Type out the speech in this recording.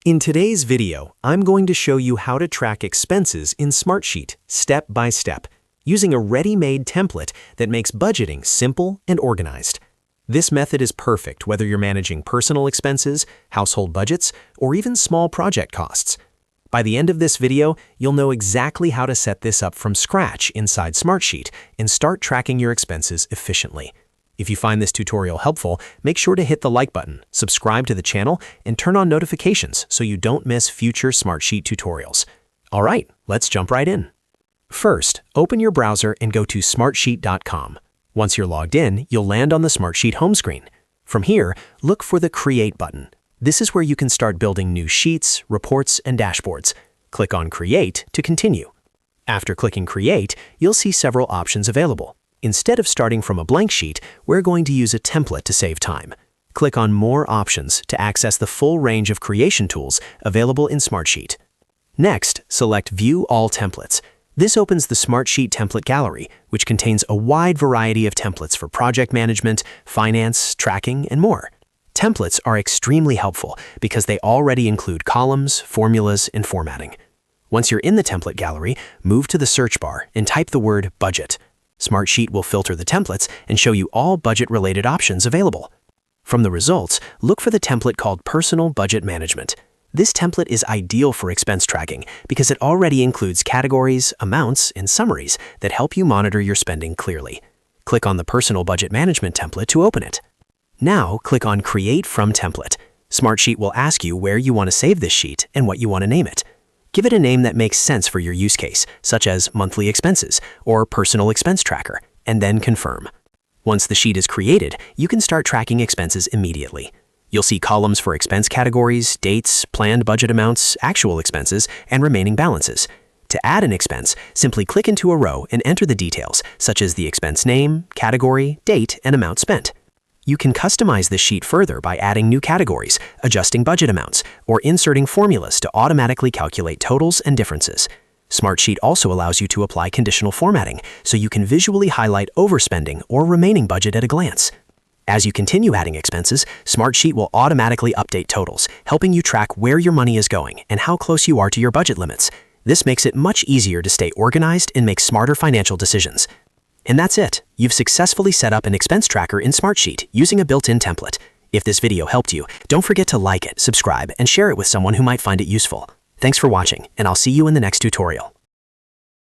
In today's video, I'm going to show you how to track expenses in Smartsheet step by step, using a ready-made template that makes budgeting simple and organized. This method is perfect whether you're managing personal expenses, household budgets, or even small project costs. By the end of this video, you'll know exactly how to set this up from scratch inside Smartsheet and start tracking your expenses efficiently. If you find this tutorial helpful, make sure to hit the like button, subscribe to the channel, and turn on notifications so you don't miss future Smartsheet tutorials. All right, let's jump right in. First, open your browser and go to smartsheet.com. Once you're logged in, you'll land on the Smartsheet home screen. From here, look for the Create button. This is where you can start building new sheets, reports, and dashboards. Click on Create to continue. After clicking Create, you'll see several options available. Instead of starting from a blank sheet, we're going to use a template to save time. Click on More Options to access the full range of creation tools available in Smartsheet. Next, select View All Templates. This opens the Smartsheet template gallery, which contains a wide variety of templates for project management, finance, tracking, and more. Templates are extremely helpful because they already include columns, formulas, and formatting. Once you're in the template gallery, move to the search bar and type the word Budget. Smartsheet will filter the templates and show you all budget-related options available. From the results, look for the template called Personal Budget Management. This template is ideal for expense tracking because it already includes categories, amounts, and summaries that help you monitor your spending clearly. Click on the Personal Budget Management template to open it. Now, click on Create from Template. Smartsheet will ask you where you want to save this sheet and what you want to name it. Give it a name that makes sense for your use case, such as Monthly Expenses or Personal Expense Tracker, and then confirm. Once the sheet is created, you can start tracking expenses immediately. You'll see columns for expense categories, dates, planned budget amounts, actual expenses, and remaining balances. To add an expense, simply click into a row and enter the details, such as the expense name, category, date, and amount spent. You can customize this sheet further by adding new categories, adjusting budget amounts, or inserting formulas to automatically calculate totals and differences. Smartsheet also allows you to apply conditional formatting, so you can visually highlight overspending or remaining budget at a glance. As you continue adding expenses, Smartsheet will automatically update totals, helping you track where your money is going and how close you are to your budget limits. This makes it much easier to stay organized and make smarter financial decisions. And that's it. You've successfully set up an expense tracker in Smartsheet using a built-in template. If this video helped you, don't forget to like it, subscribe, and share it with someone who might find it useful. Thanks for watching, and I'll see you in the next tutorial.